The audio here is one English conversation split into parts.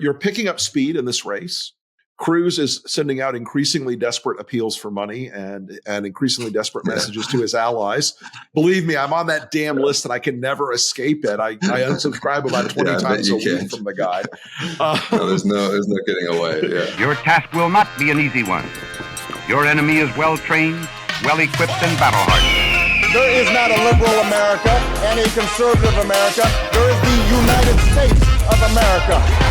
you're picking up speed in this race. Cruz is sending out increasingly desperate appeals for money and increasingly desperate messages to his allies. Believe me, I'm on that damn list and I can never escape it. I unsubscribe about 20 times a week from the guy. No, there's no getting away. Yeah. Your task will not be an easy one. Your enemy is well trained, well equipped, and battle hardened. There is not a liberal America and a conservative America. There is the United States of America.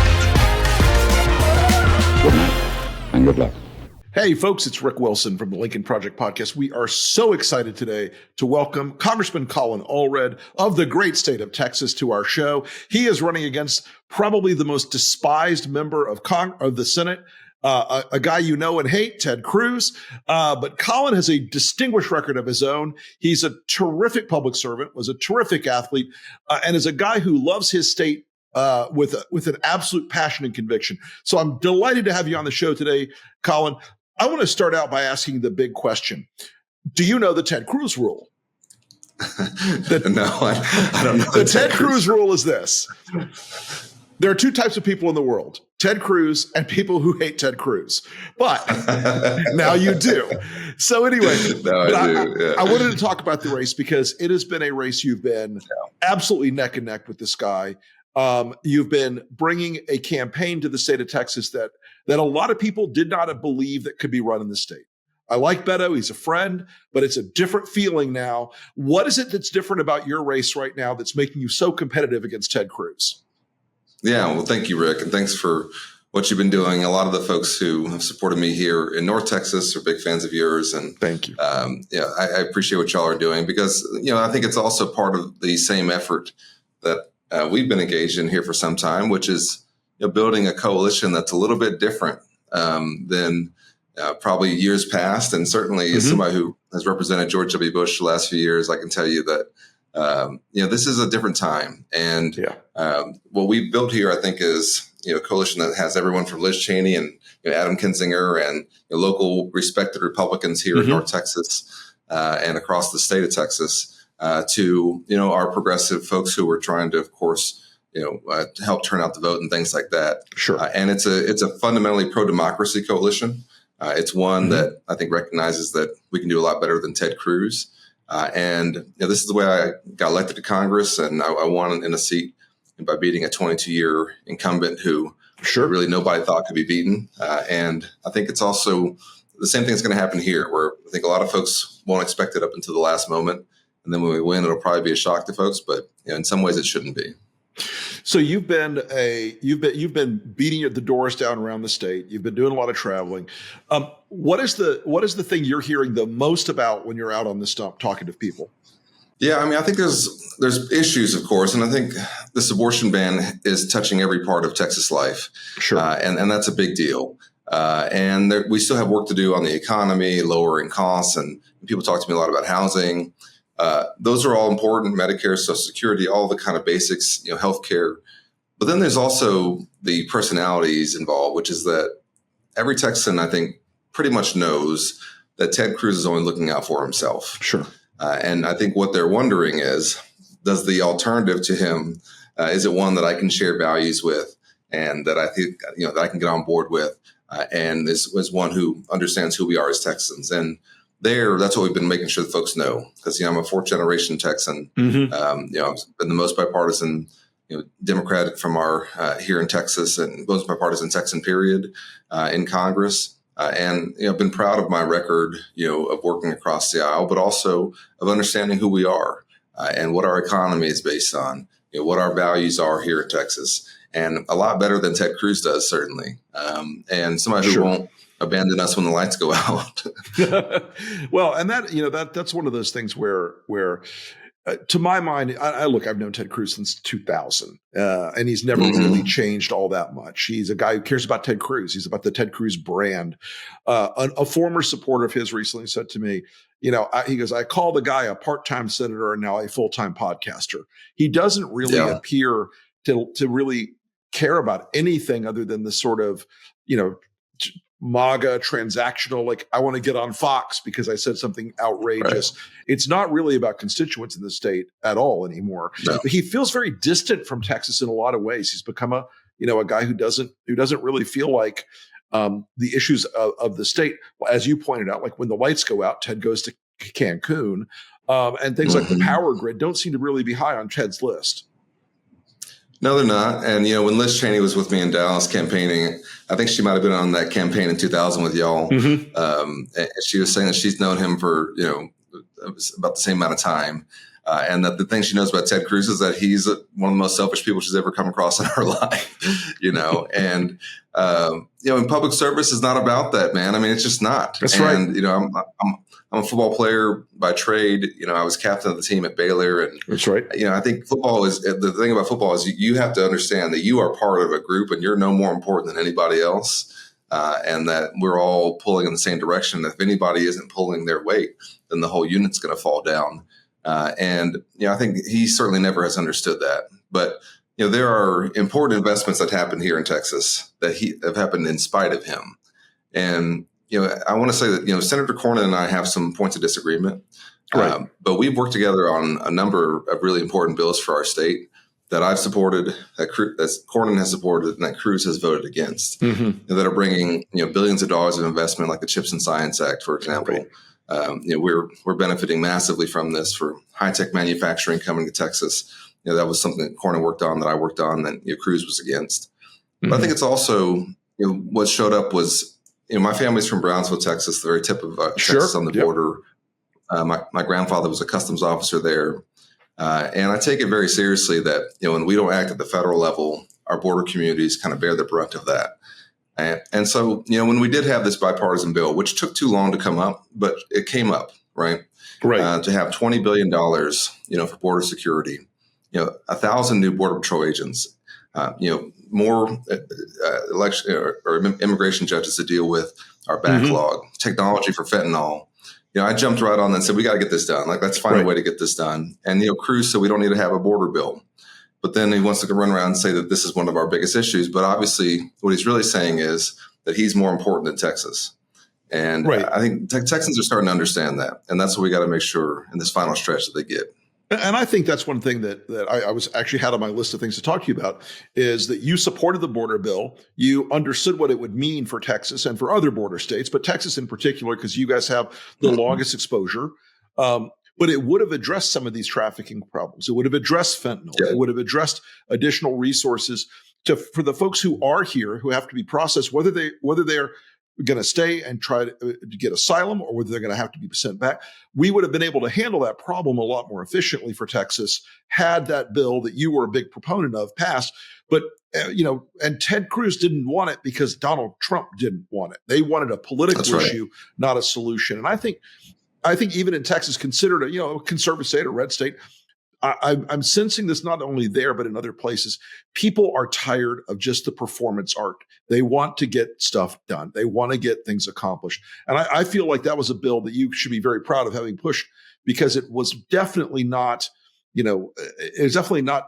Good night and good luck. Hey, folks, it's Rick Wilson from the Lincoln Project Podcast. We are so excited today to welcome Congressman Colin Allred of the great state of Texas to our show. He is running against probably the most despised member of the Senate, a guy you know and hate, Ted Cruz. But Colin has a distinguished record of his own. He's a terrific public servant, was a terrific athlete, and is a guy who loves his state with an absolute passion and conviction. So I'm delighted to have you on the show today, Colin. I want to start out by asking the big question. Do you know the Ted Cruz rule? No, I don't know. The Ted Cruz rule is this. There are two types of people in the world, Ted Cruz and people who hate Ted Cruz. But now you do. So anyway, I wanted to talk about the race because it has been a race you've been absolutely neck and neck with this guy. You've been bringing a campaign to the state of Texas that a lot of people did not believe that could be run in the state. I like Beto. He's a friend, but it's a different feeling now. What is it that's different about your race right now that's making you so competitive against Ted Cruz? Yeah, well, thank you, Rick. And thanks for what you've been doing. A lot of the folks who have supported me here in North Texas are big fans of yours. And thank you. I appreciate what y'all are doing because, I think it's also part of the same effort that we've been engaged in here for some time, which is building a coalition that's a little bit different than probably years past. And certainly as somebody who has represented George W. Bush the last few years, I can tell you that, this is a different time. And what we've built here, I think, is a coalition that has everyone from Liz Cheney and Adam Kinzinger and local respected Republicans here in North Texas and across the state of Texas. To our progressive folks who are trying to, of course, help turn out the vote and things like that. Sure. And it's a fundamentally pro-democracy coalition. It's one that I think recognizes that we can do a lot better than Ted Cruz. And this is the way I got elected to Congress, and I won in a seat by beating a 22-year incumbent who really nobody thought could be beaten. And I think it's also the same thing that's going to happen here, where I think a lot of folks won't expect it up until the last moment. And then when we win, it'll probably be a shock to folks, but in some ways it shouldn't be. So you've been beating the doors down around the state. You've been doing a lot of traveling. What is the thing you're hearing the most about when you're out on the stump talking to people? Yeah, I mean, I think there's issues, of course, and I think this abortion ban is touching every part of Texas life. Sure, and that's a big deal. And we still have work to do on the economy, lowering costs, and people talk to me a lot about housing. Those are all important, Medicare, Social Security, all the kind of basics, healthcare. But then there's also the personalities involved, which is that every Texan, I think, pretty much knows that Ted Cruz is only looking out for himself. Sure. And I think what they're wondering is, does the alternative to him, is it one that I can share values with and that I think, that I can get on board with and is one who understands who we are as Texans? And that's what we've been making sure that folks know, because I'm a fourth generation Texan. I've been the most bipartisan, Democratic from our here in Texas, and most bipartisan Texan period in Congress. And I've been proud of my record, of working across the aisle, but also of understanding who we are and what our economy is based on, what our values are here in Texas, and a lot better than Ted Cruz does, certainly. And somebody who won't abandon us when the lights go out. Well, and that's one of those things where to my mind, I've known Ted Cruz since 2000, and he's never really changed all that much. He's a guy who cares about Ted Cruz. He's about the Ted Cruz brand. A former supporter of his recently said to me, he goes, I call the guy a part-time senator and now a full-time podcaster. He doesn't really appear to really care about anything other than the sort of, MAGA transactional, like I want to get on Fox because I said something outrageous. Right. It's not really about constituents in the state at all anymore. No. But he feels very distant from Texas in a lot of ways. He's become a guy who doesn't really feel like the issues of the state, as you pointed out, like when the lights go out, Ted goes to Cancun, and things like the power grid don't seem to really be high on Ted's list. No, they're not. And, when Liz Cheney was with me in Dallas campaigning, I think she might have been on that campaign in 2000 with y'all. And she was saying that she's known him for, about the same amount of time. And that the thing she knows about Ted Cruz is that he's one of the most selfish people she's ever come across in her life, and, in public service is not about that, man. I mean, it's just not. That's and, right. I'm a football player by trade. I was captain of the team at Baylor. And, that's right. I think football is the thing about football is you have to understand that you are part of a group and you're no more important than anybody else. And that we're all pulling in the same direction. If anybody isn't pulling their weight, then the whole unit's going to fall down. I think he certainly never has understood that. But, there are important investments that happen here in Texas that have happened in spite of him. And, I want to say that, Senator Cornyn and I have some points of disagreement, right. But we've worked together on a number of really important bills for our state that I've supported, that Cornyn has supported, and that Cruz has voted against, that are bringing, billions of dollars of investment, like the CHIPS and Science Act, for example. Right. We're benefiting massively from this for high-tech manufacturing coming to Texas. That was something that Cornyn worked on, that I worked on, that Cruz was against. But I think it's also, what showed up was, my family's from Brownsville, Texas, the very tip of Texas on the border. My grandfather was a customs officer there. And I take it very seriously that, when we don't act at the federal level, our border communities kind of bear the brunt of that. And so, when we did have this bipartisan bill, which took too long to come up, but it came up, right? Right. To have $20 billion, for border security, 1,000 new Border Patrol agents, more election or immigration judges to deal with our backlog, technology for fentanyl. I jumped right on that and said, we got to get this done. Like, let's find a way to get this done. And, Cruz said, we don't need to have a border bill. But then he wants to run around and say that this is one of our biggest issues. But obviously, what he's really saying is that he's more important than Texas. And I think Texans are starting to understand that. And that's what we got to make sure in this final stretch that they get. And I think that's one thing that I was actually had on my list of things to talk to you about, is that you supported the border bill. You understood what it would mean for Texas and for other border states, but Texas in particular, because you guys have the longest exposure. But it would have addressed some of these trafficking problems. It would have addressed fentanyl. It would have addressed additional resources for the folks who are here, who have to be processed, whether they're going to stay and try to get asylum or whether they're going to have to be sent back. We would have been able to handle that problem a lot more efficiently for Texas had that bill that you were a big proponent of passed. But, and Ted Cruz didn't want it because Donald Trump didn't want it. They wanted a political issue, not a solution. And I think even in Texas, considered a conservative state, a red state, I'm sensing this not only there, but in other places. People are tired of just the performance art. They want to get stuff done. They want to get things accomplished. And I feel like that was a bill that you should be very proud of having pushed, because it was definitely not, not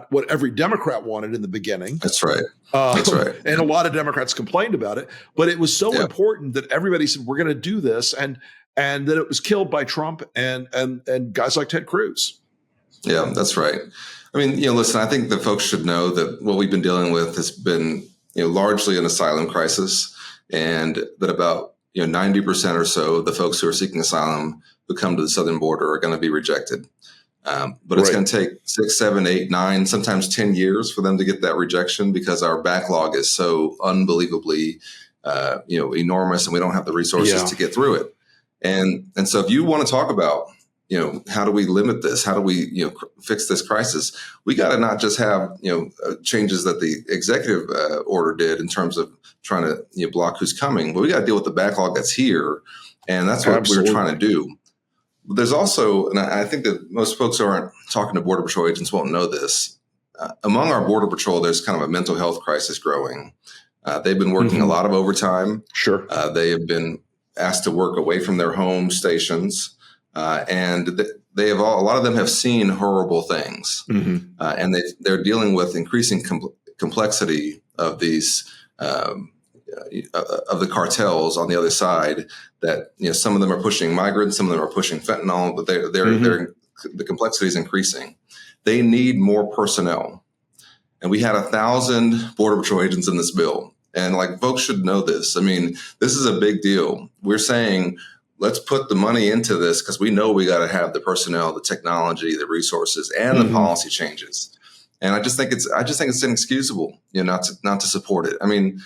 what every Democrat wanted in the beginning. That's right. That's right. And a lot of Democrats complained about it, but it was so important that everybody said, we're going to do this. And then it was killed by Trump and guys like Ted Cruz. Yeah, that's right. I mean, listen, I think that folks should know that what we've been dealing with has been, largely an asylum crisis, and that about, 90% or so of the folks who are seeking asylum who come to the southern border are going to be rejected. But it's going to take 6, 7, 8, 9, sometimes 10 years for them to get that rejection, because our backlog is so unbelievably, enormous, and we don't have the resources to get through it. And so if you want to talk about, how do we limit this? How do we, fix this crisis? We got to not just have, changes that the executive order did in terms of trying to block who's coming, but we got to deal with the backlog that's here. And that's what we're trying to do. But there's also, and I think that most folks who aren't talking to Border Patrol agents won't know this. Among our Border Patrol, there's kind of a mental health crisis growing. They've been working a lot of overtime. Sure. They have been asked to work away from their home stations. And they have a lot of them have seen horrible things. And they're dealing with increasing complexity of these, of the cartels on the other side, that, some of them are pushing migrants, some of them are pushing fentanyl, but the complexity is increasing. They need more personnel. And we had 1,000 Border Patrol agents in this bill. And like folks should know this. I mean, this is a big deal. We're saying, let's put the money into this because we know we got to have the personnel, the technology, the resources, and the policy changes. And I just think it's inexcusable, not to support it. I mean,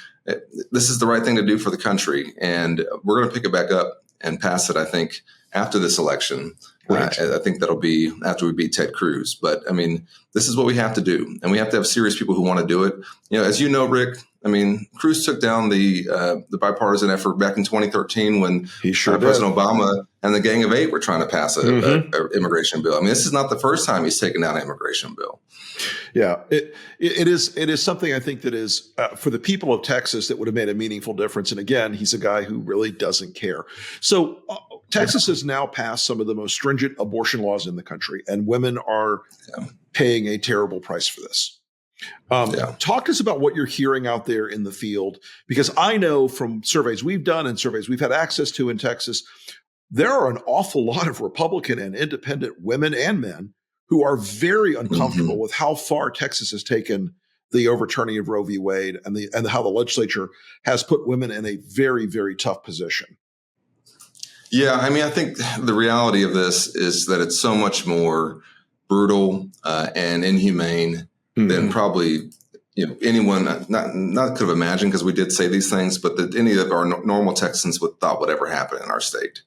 this is the right thing to do for the country, and we're going to pick it back up and pass it, I think, after this election. Right. I think that'll be after we beat Ted Cruz. But I mean, this is what we have to do, and we have to have serious people who want to do it. As you know, Rick, I mean, Cruz took down the bipartisan effort back in 2013 when President Obama and the Gang of Eight were trying to pass an immigration bill. I mean, this is not the first time he's taken down an immigration bill. Yeah, it is something I think that is for the people of Texas that would have made a meaningful difference. And again, he's a guy who really doesn't care. So Texas has now passed some of the most stringent abortion laws in the country, and women are paying a terrible price for this. Talk to us about what you're hearing out there in the field, because I know from surveys we've done and surveys we've had access to in Texas, there are an awful lot of Republican and independent women and men who are very uncomfortable with how far Texas has taken the overturning of Roe v. Wade and how the legislature has put women in a very, very tough position. Yeah, I mean, I think the reality of this is that it's so much more brutal and inhumane than probably anyone not could have imagined, because we did say these things, but that any of our normal Texans thought would ever happen in our state.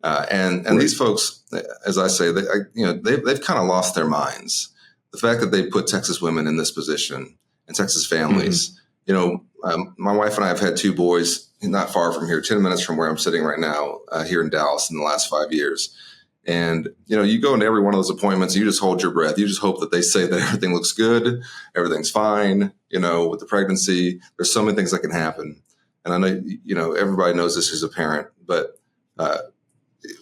And these folks, as I say, they've kind of lost their minds. The fact that they put Texas women in this position and Texas families. My wife and I have had 2 boys not far from here, 10 minutes from where I'm sitting right now, here in Dallas in the last 5 years. And, you go into every one of those appointments, you just hold your breath. You just hope that they say that everything looks good, everything's fine, with the pregnancy. There's so many things that can happen. And I know, everybody knows this as a parent, but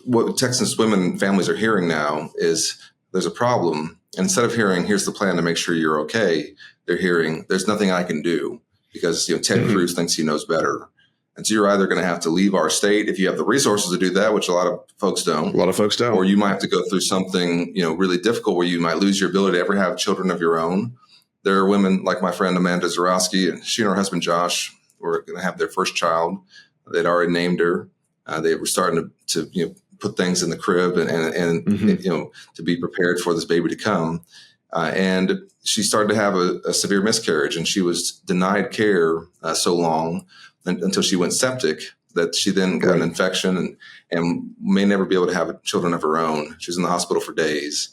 what Texas women and families are hearing now is there's a problem. And instead of hearing, here's the plan to make sure you're okay, they're hearing, there's nothing I can do because, Ted Cruz thinks he knows better. And so you're either going to have to leave our state if you have the resources to do that, which a lot of folks don't. Or you might have to go through something, really difficult where you might lose your ability to ever have children of your own. There are women like my friend Amanda Zarowski, and she and her husband Josh were going to have their first child. They'd already named her. They were starting to put things in the crib and to be prepared for this baby to come. And she started to have a severe miscarriage, and she was denied care so long until she went septic that she then got an infection and may never be able to have children of her own. She was in the hospital for days.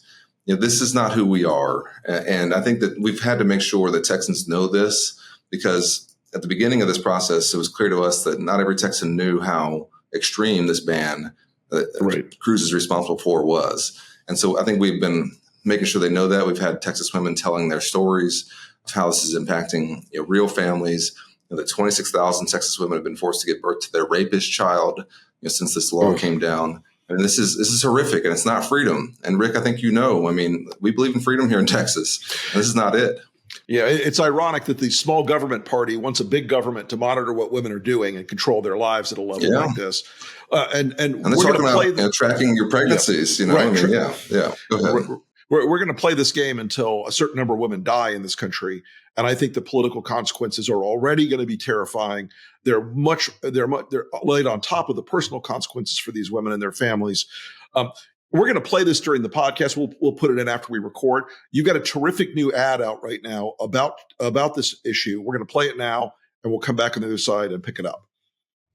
This is not who we are. And I think that we've had to make sure that Texans know this, because at the beginning of this process, it was clear to us that not every Texan knew how extreme this ban that Cruz is responsible for was. And so I think we've been making sure they know that. We've had Texas women telling their stories of how this is impacting real families. That 26,000 Texas women have been forced to give birth to their rapist child since this law came down. I mean, this is horrific, and it's not freedom. And Rick, I think we believe in freedom here in Texas. And this is not it. Yeah, it's ironic that the small government party wants a big government to monitor what women are doing and control their lives at a level like this. And they're talking about tracking your pregnancies. Go ahead. We're going to play this game until a certain number of women die in this country, and I think the political consequences are already going to be terrifying. They're laid on top of the personal consequences for these women and their families. We're going to play this during the podcast. We'll put it in after we record. You've got a terrific new ad out right now about this issue. We're going to play it now, and we'll come back on the other side and pick it up.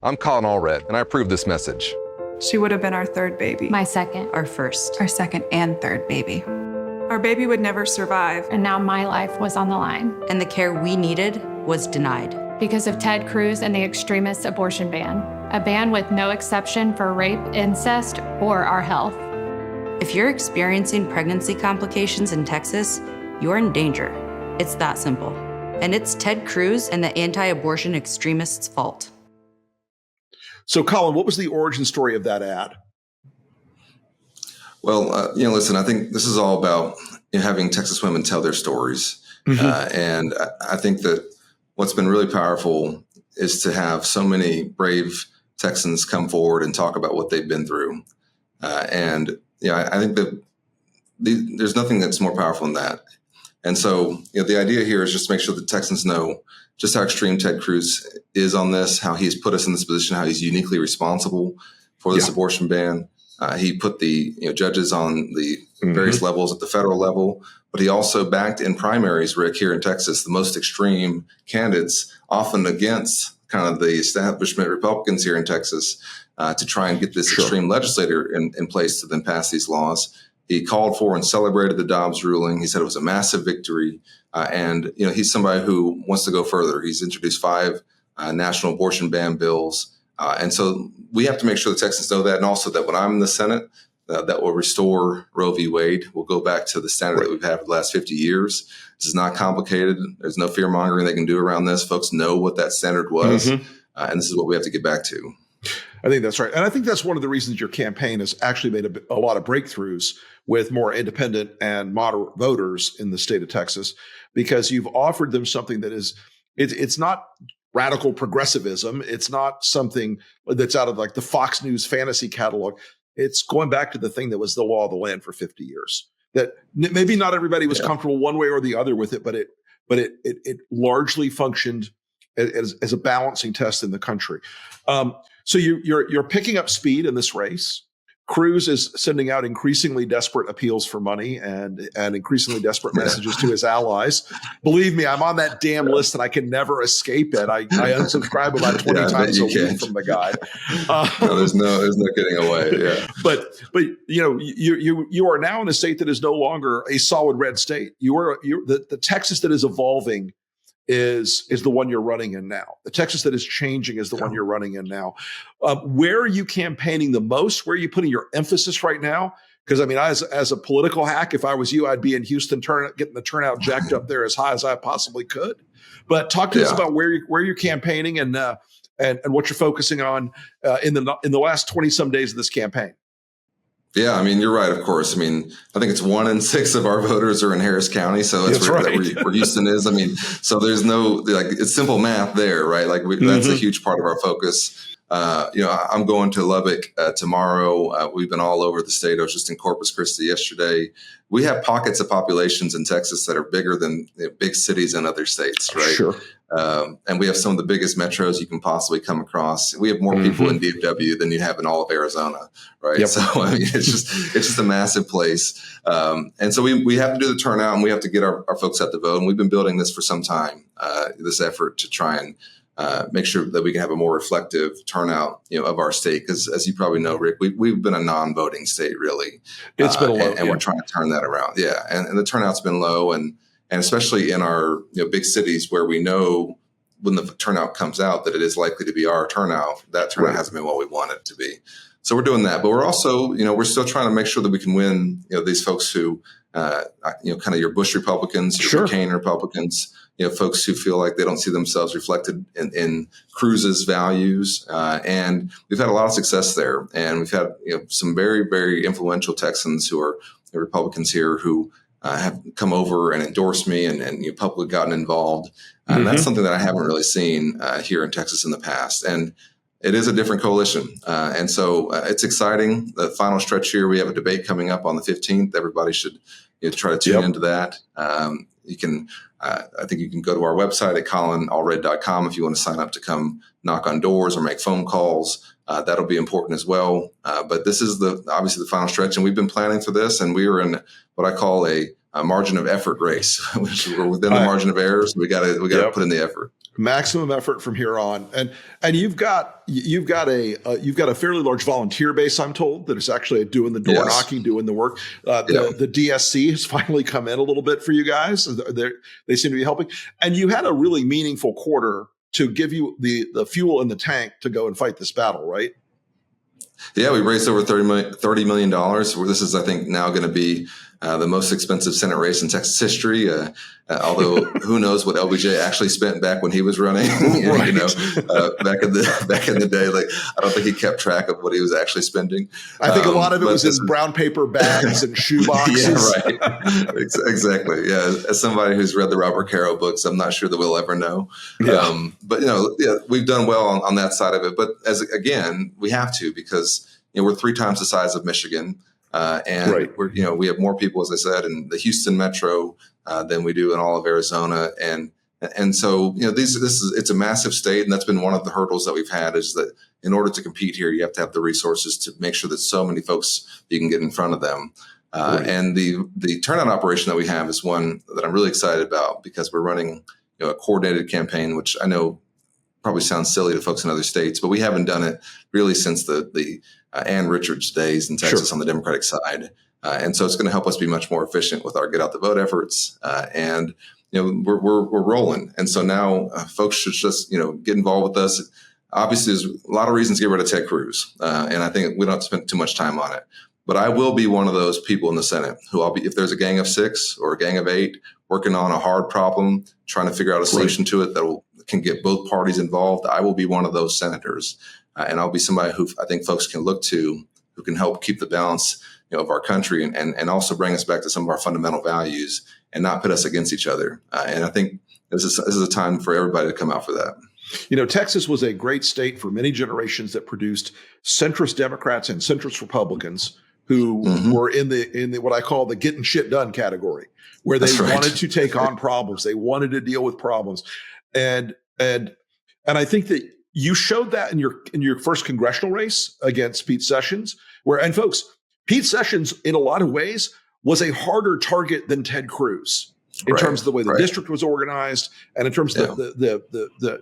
I'm Colin Allred, and I approve this message. She would have been our 3rd baby. My 2nd. Our 1st. Our 2nd and 3rd baby. Our baby would never survive. And now my life was on the line. And the care we needed was denied. Because of Ted Cruz and the extremist abortion ban. A ban with no exception for rape, incest, or our health. If you're experiencing pregnancy complications in Texas, you're in danger. It's that simple. And it's Ted Cruz and the anti-abortion extremists' fault. So, Colin, what was the origin story of that ad? Well, listen, I think this is all about having Texas women tell their stories. And I think that what's been really powerful is to have so many brave Texans come forward and talk about what they've been through. I think that there's nothing that's more powerful than that. And so, the idea here is just to make sure the Texans know just how extreme Ted Cruz is on this, how he's put us in this position, how he's uniquely responsible for this abortion ban. He put the judges on the various levels at the federal level, but he also backed in primaries, Rick, here in Texas, the most extreme candidates, often against kind of the establishment Republicans here in Texas, to try and get this extreme legislator in place to then pass these laws. He called for and celebrated the Dobbs ruling. He said it was a massive victory. And he's somebody who wants to go further. He's introduced 5 national abortion ban bills. And so we have to make sure the Texans know that. And also that when I'm in the Senate, that will restore Roe v. Wade. We'll go back to the standard that we've had for the last 50 years. This is not complicated. There's no fear mongering they can do around this. Folks know what that standard was. And this is what we have to get back to. I think that's right. And I think that's one of the reasons your campaign has actually made a lot of breakthroughs with more independent and moderate voters in the state of Texas, because you've offered them something that is, it's not radical progressivism. It's not something that's out of like the Fox News fantasy catalog. It's going back to the thing that was the law of the land for 50 years, that maybe not everybody was comfortable one way or the other with it, but it largely functioned as a balancing test in the country. So you're picking up speed in this race. Cruz is sending out increasingly desperate appeals for money and increasingly desperate messages to his allies. Believe me, I'm on that damn list and I can never escape it. I unsubscribe about 20 times a week from the guy. No, there's no getting away. Yeah. But you are now in a state that is no longer a solid red state. The Texas that is evolving is the one you're running in now. The Texas that is changing is the one you're running in now. Where are you campaigning the most? Where are you putting your emphasis right now? Because I mean, as a political hack, if I was you, I'd be in Houston, getting the turnout jacked up there as high as I possibly could. But talk to us about where you're campaigning and what you're focusing on in the last 20 some days of this campaign. Yeah, I mean, you're right, of course. I mean, I think it's 1 in 6 of our voters are in Harris County. So that's where Houston is. I mean, so there's no, it's simple math there, right? Like that's a huge part of our focus. I'm going to Lubbock tomorrow. We've been all over the state. I was just in Corpus Christi yesterday. We have pockets of populations in Texas that are bigger than big cities in other states, right? Sure. And we have some of the biggest metros you can possibly come across. We have more people in DFW than you have in all of Arizona, right? Yep. So I mean, it's just a massive place. And so we have to do the turnout and we have to get our folks out to vote. And we've been building this for some time, this effort to try and make sure that we can have a more reflective turnout, of our state. Because as you probably know, Rick, we've been a non-voting state, really. It's been low, and we're trying to turn that around. Yeah, and the turnout's been low, and especially in our big cities where we know when the turnout comes out that it is likely to be our turnout. That turnout hasn't been what we want it to be. So we're doing that, but we're also, we're still trying to make sure that we can win, these folks who, kind of your Bush Republicans, your McCain Republicans, folks who feel like they don't see themselves reflected in Cruz's values. And we've had a lot of success there. And we've had, some very, very influential Texans who are Republicans here who have come over and endorsed me and publicly gotten involved. And that's something that I haven't really seen here in Texas in the past. And it is a different coalition. And so it's exciting. The final stretch here, we have a debate coming up on the 15th. Everybody should try to tune into that. You can, I think you can go to our website at colinallred.com if you want to sign up to come knock on doors or make phone calls. That'll be important as well. But this is obviously the final stretch, and we've been planning for this, and we are in what I call a margin of effort race, which we're within the margin of error. So we got to put in the effort. Maximum effort from here on, and you've got a fairly large volunteer base, I'm told, that is actually doing the door knocking, doing the work. The DSC has finally come in a little bit for you guys. They seem to be helping, and you had a really meaningful quarter to give you the fuel in the tank to go and fight this battle, right? Yeah, we raised over $30 million. This is, I think, now going to be the most expensive Senate race in Texas history. Although who knows what LBJ actually spent back when he was running? Back in the day, like I don't think he kept track of what he was actually spending. I think a lot of it was in brown paper bags and shoe boxes. Yeah, right. Exactly. Yeah. As somebody who's read the Robert Caro books, I'm not sure that we'll ever know. Yeah. But we've done well on that side of it. But we have to, because we're 3 times the size of Michigan. And we have more people, as I said, in the Houston metro than we do in all of Arizona. And so, it's a massive state. And that's been one of the hurdles that we've had, is that in order to compete here, you have to have the resources to make sure that so many folks, you can get in front of them. Right. And the turnout operation that we have is one that I'm really excited about, because we're running a coordinated campaign, which I know probably sounds silly to folks in other states, but we haven't done it really since the Ann Richards days in Texas on the Democratic side. And so it's going to help us be much more efficient with our get out the vote efforts. And we're rolling. And so now folks should just, get involved with us. Obviously, there's a lot of reasons to get rid of Ted Cruz. And I think we don't have to spend too much time on it. But I will be one of those people in the Senate who if there's a gang of 6 or a gang of 8 working on a hard problem, trying to figure out a solution to it that can get both parties involved, I will be one of those senators. And I'll be somebody who I think folks can look to, who can help keep the balance of our country and also bring us back to some of our fundamental values and not pit us against each other. And I think this is a time for everybody to come out for that. Texas was a great state for many generations that produced centrist Democrats and centrist Republicans who were in the what I call the getting shit done category, where they wanted to take on problems. They wanted to deal with problems. And I think that you showed that in your first congressional race against Pete Sessions, and folks, Pete Sessions in a lot of ways was a harder target than Ted Cruz in terms of the way the district was organized, and in terms of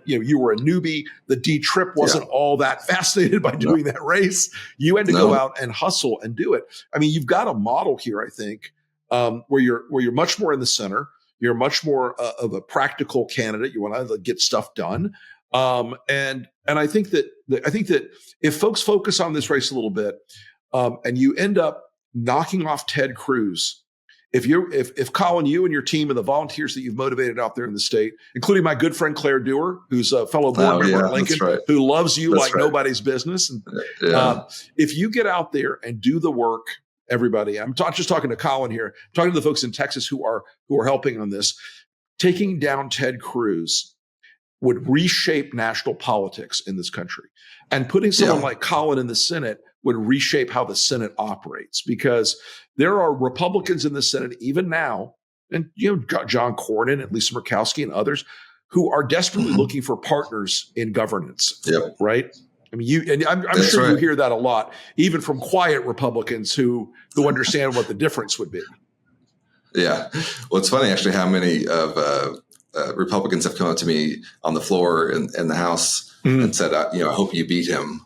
you were a newbie. The D Trip wasn't all that fascinated by doing that race. You had to go out and hustle and do it. I mean, you've got a model here, I think, where you're much more in the center. You're much more of a practical candidate. You want to get stuff done, and I think that if folks focus on this race a little bit, and you end up knocking off Ted Cruz. If Colin, you and your team and the volunteers that you've motivated out there in the state, including my good friend Claire Dewar, who's a fellow board member at Lincoln, who loves you like nobody's business. And if you get out there and do the work, everybody, I'm not just talking to Colin here, I'm talking to the folks in Texas who are helping on this. Taking down Ted Cruz would reshape national politics in this country, and putting someone like Colin in the Senate would reshape how the Senate operates, because there are Republicans in the Senate even now, and John Cornyn and Lisa Murkowski and others, who are desperately looking for partners in governance. Right? I mean, I'm sure you hear that a lot, even from quiet Republicans who understand what the difference would be. Yeah. Well, it's funny actually how many of Republicans have come up to me on the floor in the House and said, I hope you beat him.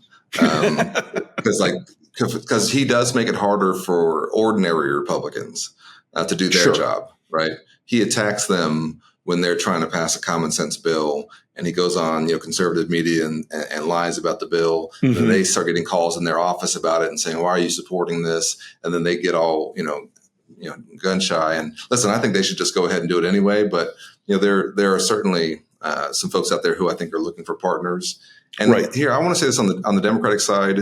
Because he does make it harder for ordinary Republicans to do their job, right? He attacks them when they're trying to pass a common sense bill, and he goes on, conservative media and lies about the bill. And then they start getting calls in their office about it and saying, "Why are you supporting this?" And then they get all, gun shy. And listen, I think they should just go ahead and do it anyway. But there are certainly some folks out there who I think are looking for partners. And here, I want to say this on the Democratic side.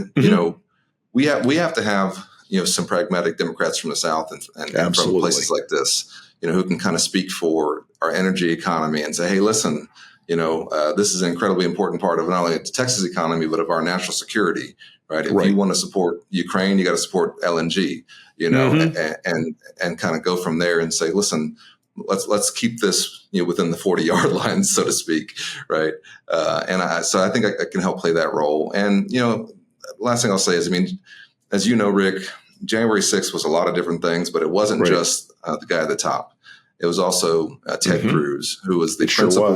We have to have some pragmatic Democrats from the South and from places like this, who can kind of speak for our energy economy and say, hey, listen, this is an incredibly important part of not only the Texas economy but of our national security. Right? If you want to support Ukraine, you got to support LNG. And kind of go from there and say, listen, let's keep this within the 40-yard line, so to speak, right? So I think I can help play that role. And last thing I'll say is, as you know, Rick, January 6th was a lot of different things, but it wasn't just the guy at the top. It was also Ted Cruz, who was the principal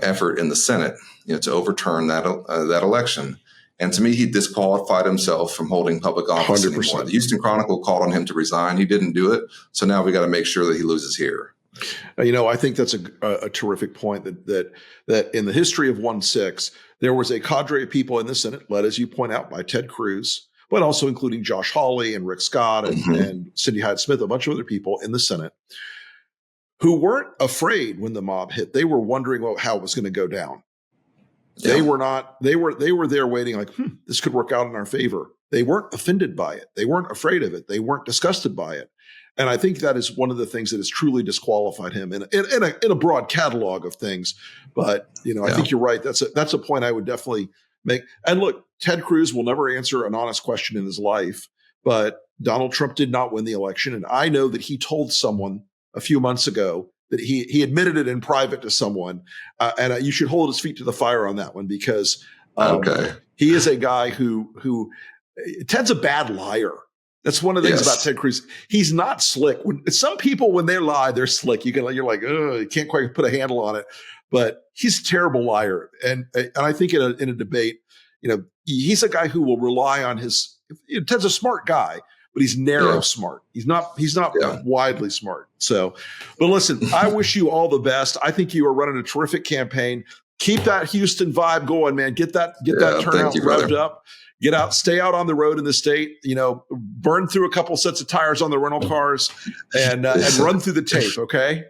effort in the Senate to overturn that election. And to me, he disqualified himself from holding public office 100%. Anymore. The Houston Chronicle called on him to resign. He didn't do it. So now we got to make sure that he loses here. I think that's a terrific point that in the history of 1-6, there was a cadre of people in the Senate, led, as you point out, by Ted Cruz, but also including Josh Hawley and Rick Scott and Cindy Hyde-Smith, a bunch of other people in the Senate, who weren't afraid when the mob hit. They were wondering how it was going to go down. Yeah. They were not. They were there waiting, like, this could work out in our favor. They weren't offended by it. They weren't afraid of it. They weren't disgusted by it. And I think that is one of the things that has truly disqualified him in a broad catalog of things. But I think you're right. That's a point I would definitely make. And look, Ted Cruz will never answer an honest question in his life. But Donald Trump did not win the election, and I know that he told someone a few months ago that he admitted it in private to someone, and you should hold his feet to the fire on that one because he is a guy who Ted's a bad liar. That's one of the things about Ted Cruz. He's not slick. Some people, when they lie, they're slick. You're like, oh, you can't quite put a handle on it. But he's a terrible liar. And I think in a debate, he's a guy who will rely on his. Ted's a smart guy, but he's narrow smart. He's not widely smart. So, but listen, I wish you all the best. I think you are running a terrific campaign. Keep that Houston vibe going, man. Get that turnout revved up. Get out, stay out on the road in the state, burn through a couple sets of tires on the rental cars and run through the tape. Okay.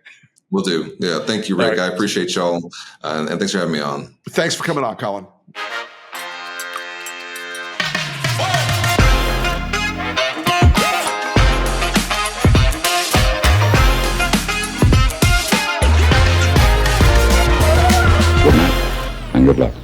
Will do. Yeah. Thank you, Rick. Right. I appreciate y'all. And thanks for having me on. Thanks for coming on, Colin. Good night and good luck.